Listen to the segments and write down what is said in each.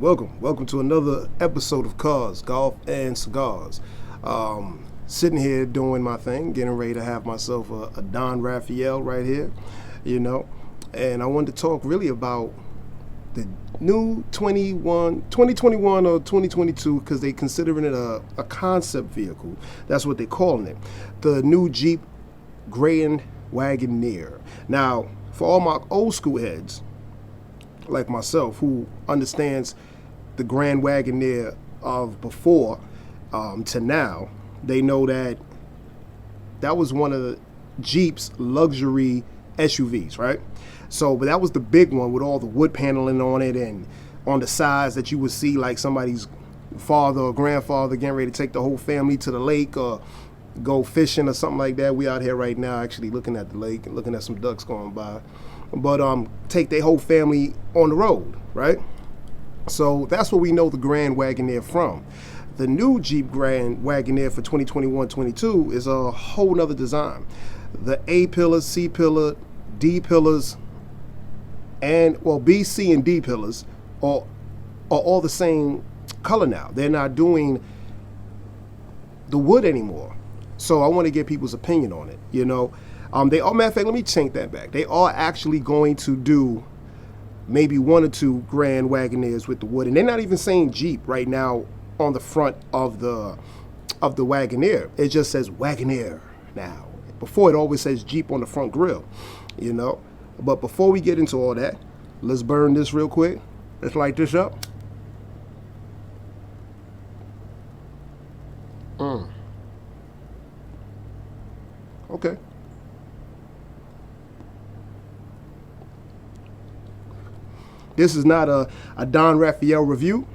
Welcome to another episode of Cars, Golf, and Cigars. Sitting here doing my thing, getting ready to have myself a Don Raphael right here, and I wanted to talk really about the new 2021 or 2022, because they considering it a concept vehicle. That's what they're calling it. The new Jeep Grand Wagoneer. Now, for all my old school heads, like myself, who understands the Grand Wagoneer of before to now, they know that was one of the Jeep's luxury SUVs, right? So, but that was the big one with all the wood paneling on it, and on the sides that you would see like somebody's father or grandfather getting ready to take the whole family to the lake or go fishing or something like that. We out here right now actually looking at the lake and looking at some ducks going by. But take their whole family on the road, right? So that's what we know the Grand Wagoneer from. The new Jeep Grand Wagoneer for 2021-22 is a whole nother design. The A pillar, C pillar, D pillars, and B, C, and D pillars are all the same color now. They're not doing the wood anymore. So I want to get people's opinion on it, They are, matter of fact, let me take that back. They are actually going to do maybe one or two Grand Wagoneers with the wood, and they're not even saying Jeep right now on the front of the Wagoneer. It just says Wagoneer now. Before, it always says Jeep on the front grille, But before we get into all that, let's burn this real quick. Let's light this up. Okay. This is not a Don Raphael review,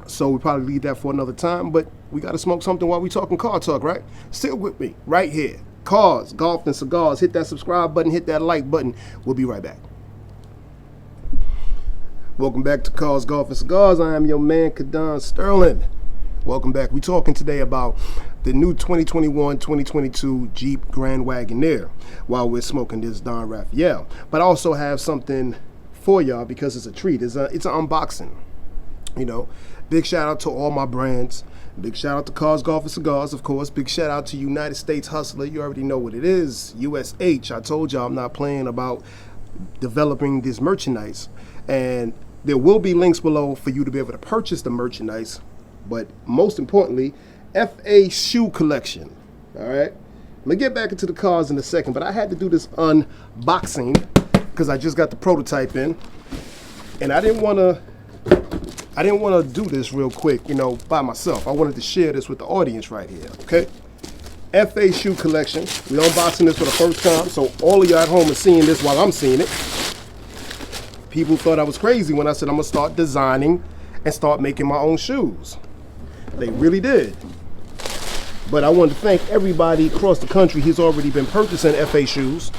so we probably leave that for another time, but we got to smoke something while we talking car talk, right? Still with me, right here. Cars, Golf, and Cigars. Hit that subscribe button, hit that like button. We'll be right back. Welcome back to Cars, Golf, and Cigars. I am your man, Kadon Sterling. Welcome back. We're talking today about the new 2021-2022 Jeep Grand Wagoneer while we're smoking this Don Raphael. But I also have something for y'all because it's a treat. It's an unboxing. Big shout out to all my brands. Big shout out to Cars, Golf, and Cigars, of course. Big shout out to United States Hustler. You already know what it is. USH. I told y'all I'm not playing about developing this merchandise. And there will be links below for you to be able to purchase the merchandise. But most importantly, FA shoe collection. All right. I'm going to get back into the cars in a second, but I had to do this unboxing because I just got the prototype in. And I didn't want to do this real quick, by myself. I wanted to share this with the audience right here, okay? FA shoe collection. We're unboxing this for the first time, so all of you at home are seeing this while I'm seeing it. People thought I was crazy when I said I'm going to start designing and start making my own shoes. They really did. But I want to thank everybody across the country who's already been purchasing FA shoes.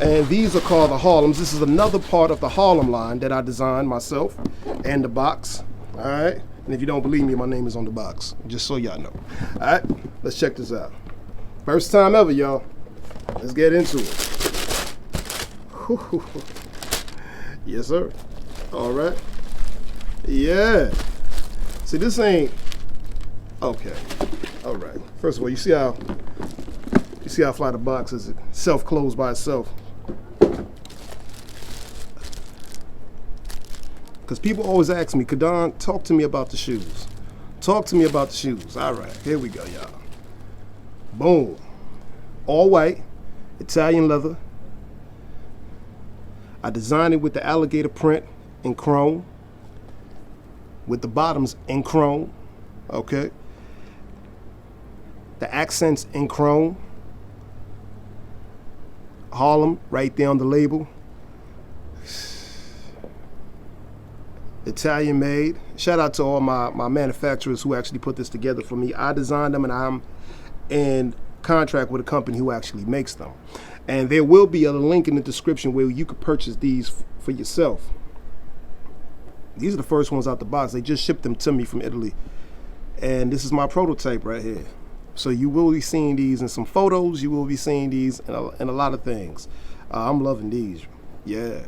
And these are called the Harlems. This is another part of the Harlem line that I designed myself and the box. All right. And if you don't believe me, my name is on the box, just so y'all know. All right. Let's check this out. First time ever, y'all. Let's get into it. Yes, sir. All right. Yeah. See, this ain't okay. All right. First of all, you see how fly the box is. It self-closed by itself. Because people always ask me, Kadon, talk to me about the shoes. Talk to me about the shoes. All right, here we go, y'all. Boom. All white, Italian leather. I designed it with the alligator print in chrome, with the bottoms in chrome, okay? The accents in chrome. Harlem, right there on the label. Italian made. Shout out to all my manufacturers who actually put this together for me. I designed them, and I'm in contract with a company who actually makes them. And there will be a link in the description where you could purchase these for yourself. These are the first ones out the box. They just shipped them to me from Italy. And this is my prototype right here. So you will be seeing these in some photos. You will be seeing these in a lot of things. I'm loving these. Yeah.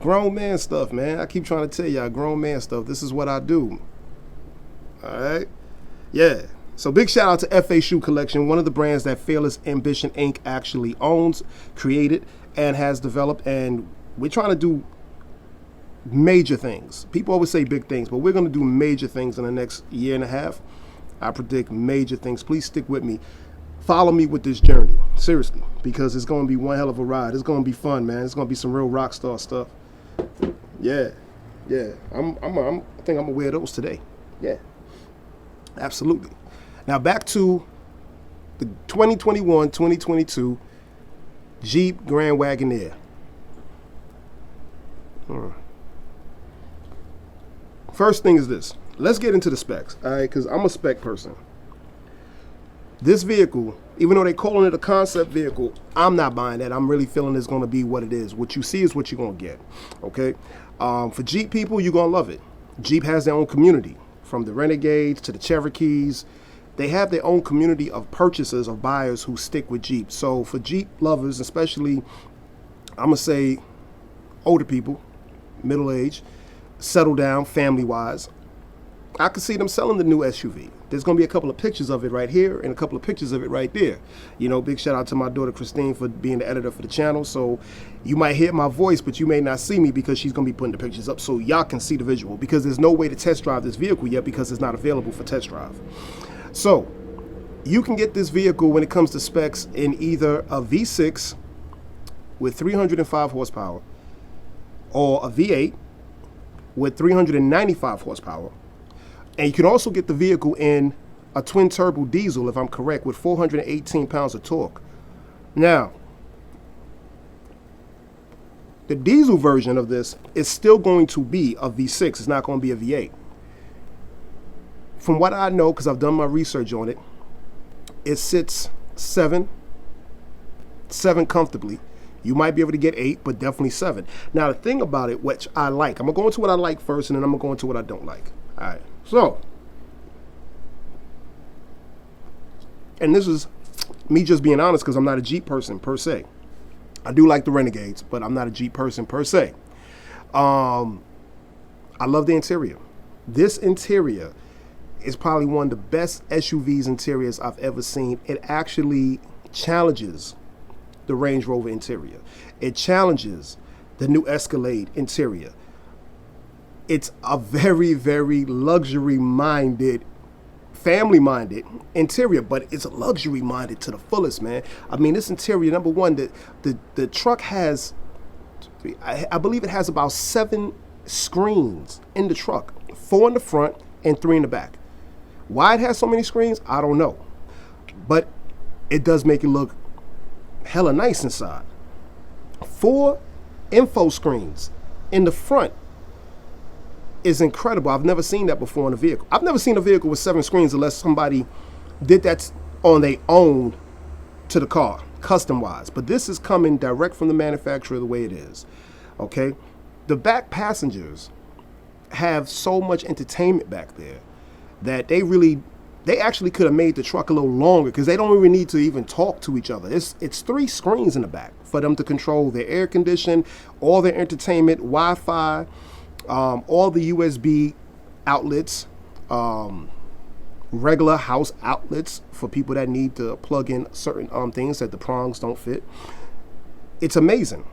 Grown man stuff, man. I keep trying to tell y'all, grown man stuff. This is what I do. All right? Yeah. So big shout out to FA Shoe Collection, one of the brands that Fearless Ambition Inc. actually owns, created, and has developed. And we're trying to do major things. People always say big things, but we're going to do major things in the next year and a half. I predict major things. Please stick with me. Follow me with this journey, seriously, because it's going to be one hell of a ride. It's going to be fun, man. It's going to be some real rock star stuff. Yeah, yeah. I think I'm gonna wear those today. Yeah, absolutely. Now back to the 2021-2022 Jeep Grand Wagoneer. First thing is this. Let's get into the specs, all right? Because I'm a spec person. This vehicle, even though they're calling it a concept vehicle, I'm not buying that. I'm really feeling it's going to be what it is. What you see is what you're going to get, okay? For Jeep people, you're going to love it. Jeep has their own community, from the Renegades to the Cherokees. They have their own community of purchasers, of buyers who stick with Jeep. So for Jeep lovers, especially, I'm going to say older people, middle age, settle down family-wise, I could see them selling the new SUV. There's going to be a couple of pictures of it right here and a couple of pictures of it right there. You know, big shout out to my daughter Christine for being the editor for the channel. So you might hear my voice, but you may not see me because she's going to be putting the pictures up so y'all can see the visual, because there's no way to test drive this vehicle yet because it's not available for test drive. So you can get this vehicle when it comes to specs in either a V6 with 305 horsepower or a V8 with 395 horsepower. And you can also get the vehicle in a twin turbo diesel, if I'm correct, with 418 pounds of torque. Now, the diesel version of this is still going to be a V6. It's not going to be a V8. From what I know, because I've done my research on it, it sits seven comfortably. You might be able to get 8, but definitely 7. Now, the thing about it, which I like, I'm going to go into what I like first, and then I'm going to go into what I don't like. All right. So, and this is me just being honest, because I'm not a Jeep person per se. I do like the Renegades, but I'm not a Jeep person per se. I love the interior. This interior is probably one of the best SUVs interiors I've ever seen. It actually challenges the Range Rover interior. It challenges the new Escalade interior. It's a very, very luxury-minded, family-minded interior, but it's luxury-minded to the fullest, man. I mean, this interior, number one, the truck has, I believe it has about 7 screens in the truck, 4 in the front and 3 in the back. Why it has so many screens, I don't know. But it does make it look hella nice inside. 4 info screens in the front is incredible. I've never seen that before in a vehicle. I've never seen a vehicle with 7 screens unless somebody did that on their own to the car, custom-wise. But this is coming direct from the manufacturer the way it is, okay? The back passengers have so much entertainment back there that they actually could have made the truck a little longer, because they don't even need to even talk to each other. It's 3 screens in the back for them to control their air condition, all their entertainment, Wi-Fi, all the USB outlets, regular house outlets for people that need to plug in certain things that the prongs don't fit. It's amazing.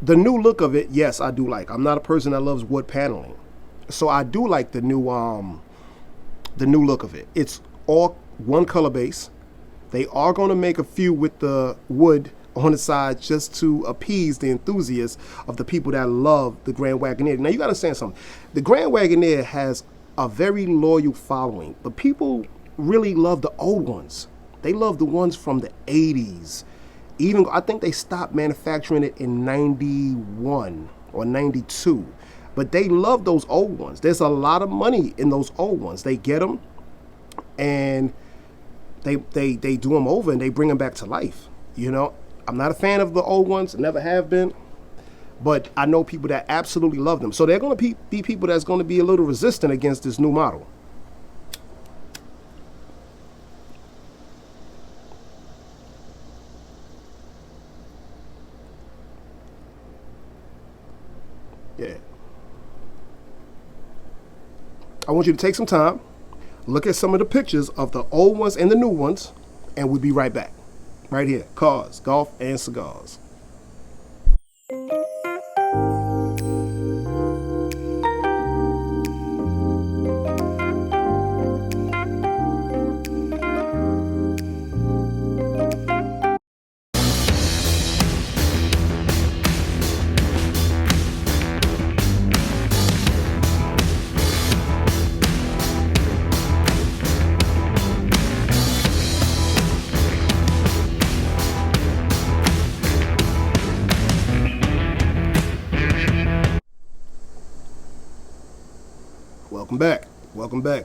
The new look of it, yes, I do like. I'm not a person that loves wood paneling, so I do like the new look of it. It's all one color base. They are going to make a few with the wood on the side just to appease the enthusiasts of the people that love the Grand Wagoneer. Now, you got to understand something. The Grand Wagoneer has a very loyal following, but people really love the old ones. They love the ones from the 80s. Even, I think they stopped manufacturing it in 91 or 92. But they love those old ones. There's a lot of money in those old ones. They get them and they do them over and they bring them back to life. You know, I'm not a fan of the old ones, never have been, but I know people that absolutely love them. So they're going to be people that's going to be a little resistant against this new model. I want you to take some time, look at some of the pictures of the old ones and the new ones, and we'll be right back. Right here, Cars, Golf, and Cigars. Welcome back.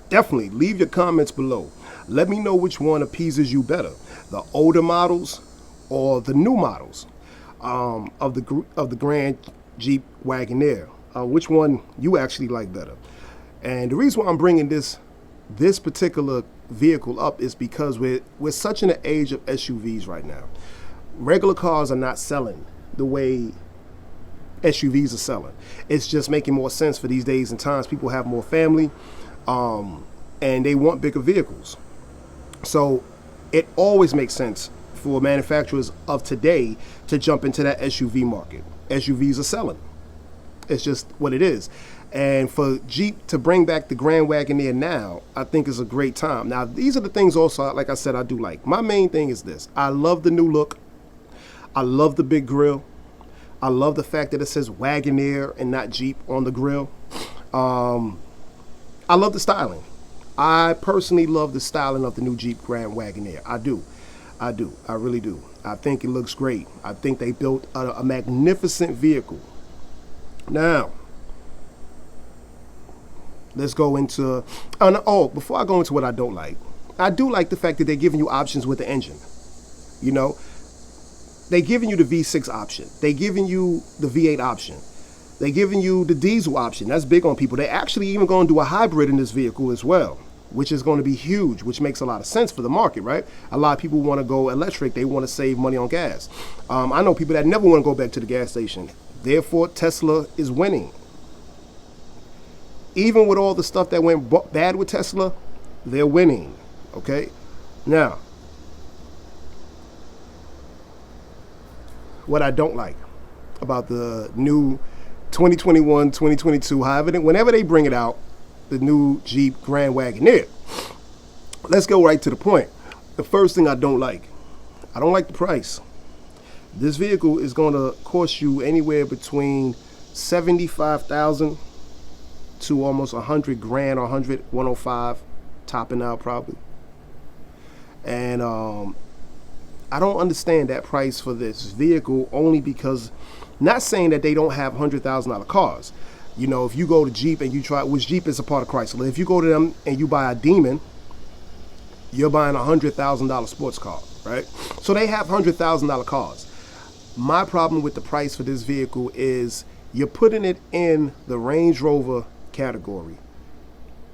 Definitely leave your comments below. Let me know which one appeases you better, the older models or the new models of the Grand Jeep Wagoneer. Which one you actually like better? And the reason why I'm bringing this particular vehicle up is because we're such in an age of SUVs right now. Regular cars are not selling the way SUVs are selling. It's just making more sense for these days and times. People have more family, and they want bigger vehicles. So it always makes sense for manufacturers of today to jump into that SUV market. SUVs are selling. It's just what it is. And for Jeep to bring back the Grand Wagoneer now, I think is a great time. Now, these are the things also, like I said, I do like. My main thing is this. I love the new look. I love the big grille. I love the fact that it says Wagoneer and not Jeep on the grill. I love the styling. I personally love the styling of the new Jeep Grand Wagoneer. I do. I really do. I think it looks great. I think they built a magnificent vehicle. Now, let's go into... before I go into what I don't like, I do like the fact that they're giving you options with the engine. You know? They're giving you the V6 option. They're giving you the V8 option. They're giving you the diesel option. That's big on people. They're actually even going to do a hybrid in this vehicle as well, which is going to be huge, which makes a lot of sense for the market, right? A lot of people want to go electric. They want to save money on gas. I know people that never want to go back to the gas station. Therefore, Tesla is winning. Even with all the stuff that went bad with Tesla, they're winning, okay? Now, what I don't like about the new 2021, 2022, whenever they bring it out, the new Jeep Grand Wagoneer. Let's go right to the point. The first thing I don't like the price. This vehicle is going to cost you anywhere between $75,000 to almost $100,000 or $105,000, topping out probably. And I don't understand that price for this vehicle, only because, not saying that they don't have $100,000 cars. You know, if you go to Jeep and you try, which Jeep is a part of Chrysler, if you go to them and you buy a Demon, you're buying a $100,000 sports car, right? So they have $100,000 cars. My problem with the price for this vehicle is you're putting it in the Range Rover category.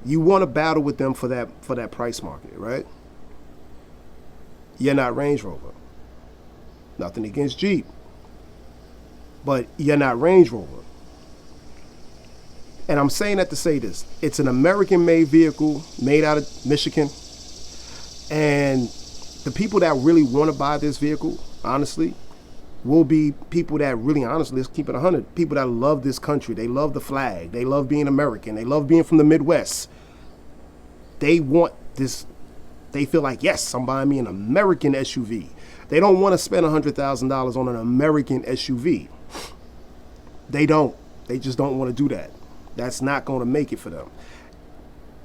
You want to battle with them for that price market, right? You're not Range Rover. Nothing against Jeep. But you're not Range Rover. And I'm saying that to say this. It's an American-made vehicle, made out of Michigan. And the people that really want to buy this vehicle, honestly, will be people that really, honestly, let's keep it 100, people that love this country. They love the flag. They love being American. They love being from the Midwest. They want this. They feel like, yes, I'm buying me an American SUV. They don't want to spend $100,000 on an American SUV. They don't. They just don't want to do that. That's not going to make it for them.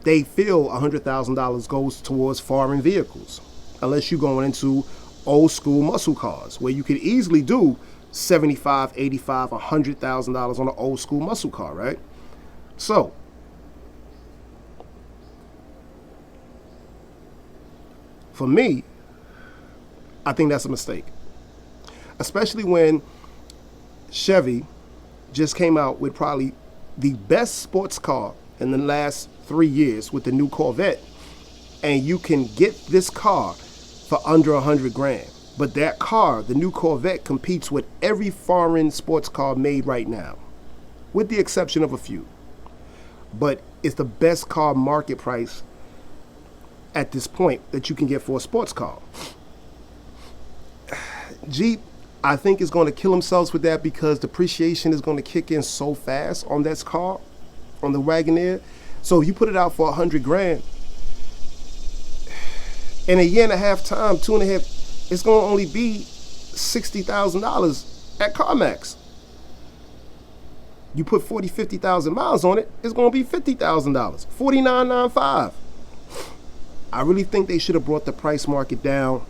They feel $100,000 goes towards foreign vehicles, unless you're going into old school muscle cars, where you could easily do $75,000, $85,000, $100,000 on an old school muscle car, right? So, for me, I think that's a mistake. Especially when Chevy just came out with probably the best sports car in the last 3 years with the new Corvette. And you can get this car for under $100,000. But that car, the new Corvette, competes with every foreign sports car made right now, with the exception of a few. But It's the best car market price at this point that you can get for a sports car. Jeep, I think, is going to kill themselves with that because depreciation is going to kick in so fast on that car, on the Wagoneer. So if you put it out for $100,000, in a year and a half time, 2.5, it's going to only be $60,000 at CarMax. You put 40, 50,000 miles on it, it's going to be $50,000, $49,995. I really think they should have brought the price market down.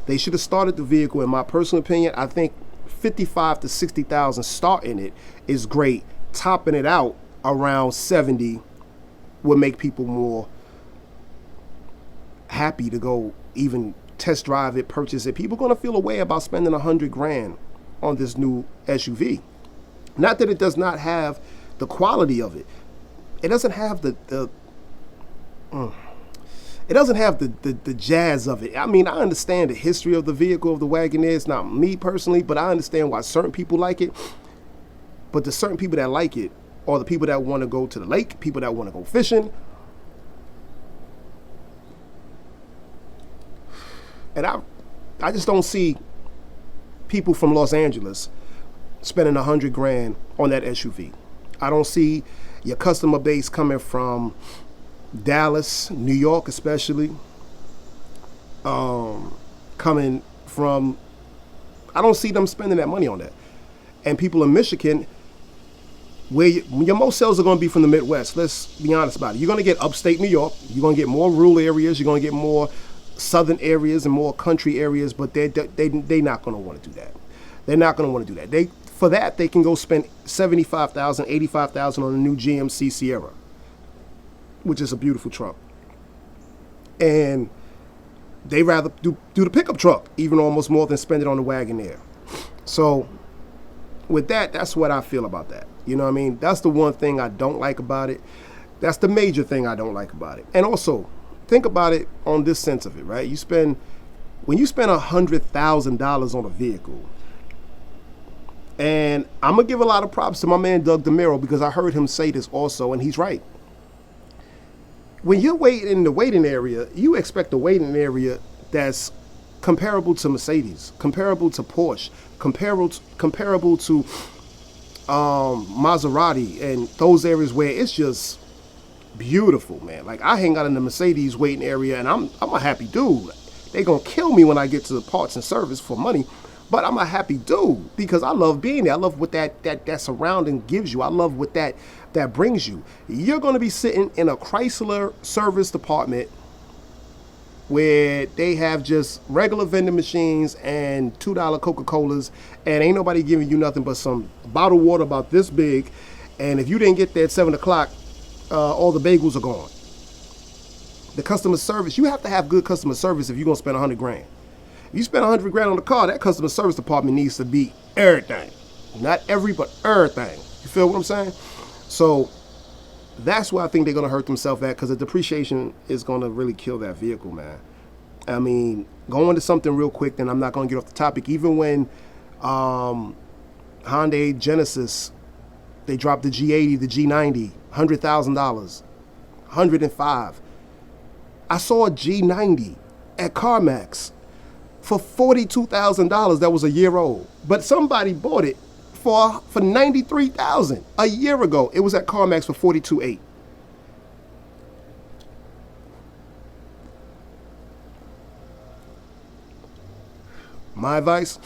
They should have started the vehicle, in my personal opinion. I think 55 to 60,000 starting it is great. Topping it out around 70 would make people more happy to go even test drive it, purchase it. People are going to feel a way about spending $100,000 on this new SUV. Not that it does not have the quality of it. It doesn't have the jazz of it. I mean, I understand the history of the vehicle of the Wagoneer. It's not me personally, but I understand why certain people like it. But the certain people that like it are the people that want to go to the lake, people that want to go fishing. And I just don't see people from Los Angeles spending $100,000 on that SUV. I don't see your customer base coming from Dallas, New York especially, coming from, I don't see them spending that money on that. And people in Michigan, where your most sales are going to be from the Midwest. Let's be honest about it. You're going to get upstate New York. You're going to get more rural areas. You're going to get more southern areas and more country areas, but they're not going to want to do that. They're not going to want to do that. For that, they can go spend $75,000, $85,000 on a new GMC Sierra, which is a beautiful truck. And they rather do the pickup truck, even almost more than spend it on the Wagoneer. So with that, that's what I feel about that. You know what I mean? That's the one thing I don't like about it. That's the major thing I don't like about it. And also, think about it on this sense of it, right? When you spend $100,000 on a vehicle, and I'm going to give a lot of props to my man Doug DeMiro because I heard him say this also, and he's right. When you're waiting in the waiting area, you expect a waiting area that's comparable to Mercedes, comparable to Porsche, comparable to Maserati, and those areas where it's just beautiful, man. Like, I hang out in the Mercedes waiting area, and I'm a happy dude. They gonna kill me when I get to the parts and service for money, but I'm a happy dude because I love being there. I love what that surrounding gives you. I love what that brings you. You're gonna be sitting in a Chrysler service department where they have just regular vending machines and $2 Coca-Colas, and ain't nobody giving you nothing but some bottled water about this big. And if you didn't get there at 7 o'clock, all the bagels are gone. The customer service, you have to have good customer service if you're gonna spend $100,000. If you spend $100,000 on the car, that customer service department needs to be everything. Not every, but everything. You feel what I'm saying? So that's why I think they're gonna hurt themselves at, because the depreciation is gonna really kill that vehicle, man. I mean, going to something real quick, then I'm not gonna get off the topic. Even when Hyundai Genesis, they dropped the G80, the G90, $100,000, $105,000. I saw a G90 at CarMax for $42,000 that was a year old. But somebody bought it for $93,000 a year ago. It was at CarMax for $42,800. My advice,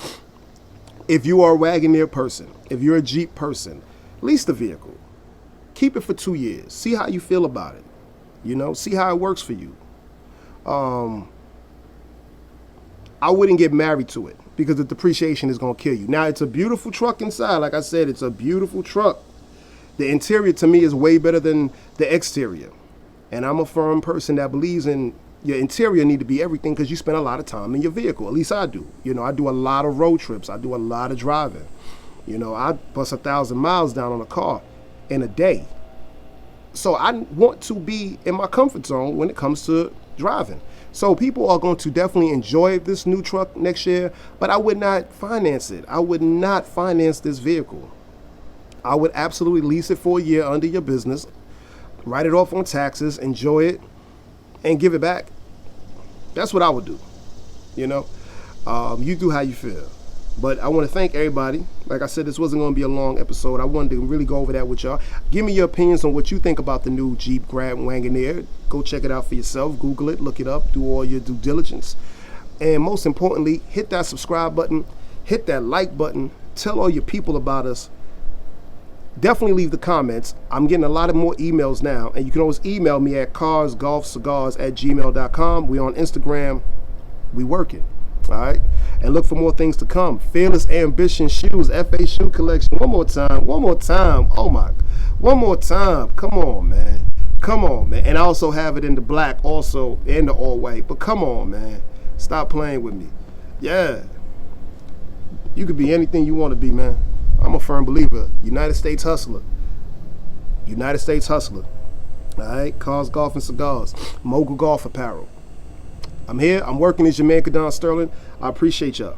if you are a Wagoneer person, if you're a Jeep person, lease the vehicle. Keep it for 2 years. See how you feel about it. You know, see how it works for you. I wouldn't get married to it because the depreciation is going to kill you. Now, it's a beautiful truck inside. Like I said, it's a beautiful truck. The interior to me is way better than the exterior. And I'm a firm person that believes in your interior need to be everything because you spend a lot of time in your vehicle. At least I do. You know, I do a lot of road trips. I do a lot of driving. You know, I bust 1,000 miles down on a car in a day. So I want to be in my comfort zone when it comes to driving. So people are going to definitely enjoy this new truck next year, but I would not finance it. I would not finance this vehicle. I would absolutely lease it for a year under your business. write it off on taxes, enjoy it, and give it back. That's what I would do. You know, you do how you feel. But I want to thank everybody. Like I said, this wasn't going to be a long episode. I wanted to really go over that with y'all. Give me your opinions on what you think about the new Jeep Grand Wagoneer. Go check it out for yourself. Google it, look it up, do all your due diligence. And most importantly, hit that subscribe button, hit that like button, tell all your people about us. Definitely leave the comments. I'm getting a lot of more emails now, and you can always email me at carsgolfcigars@gmail.com. We on Instagram. We working. All right, and look for more things to come. Fearless Ambition Shoes, FA Shoe Collection. One more time. Oh my, one more time. Come on, man. And I also have it in the black, also in the all white. But come on, man. Stop playing with me. Yeah, you could be anything you want to be, man. I'm a firm believer. United States hustler. All right, Cars, Golf, and Cigars. Mogul Golf Apparel. I'm here. I'm working as your man, Kadon Sterling. I appreciate y'all.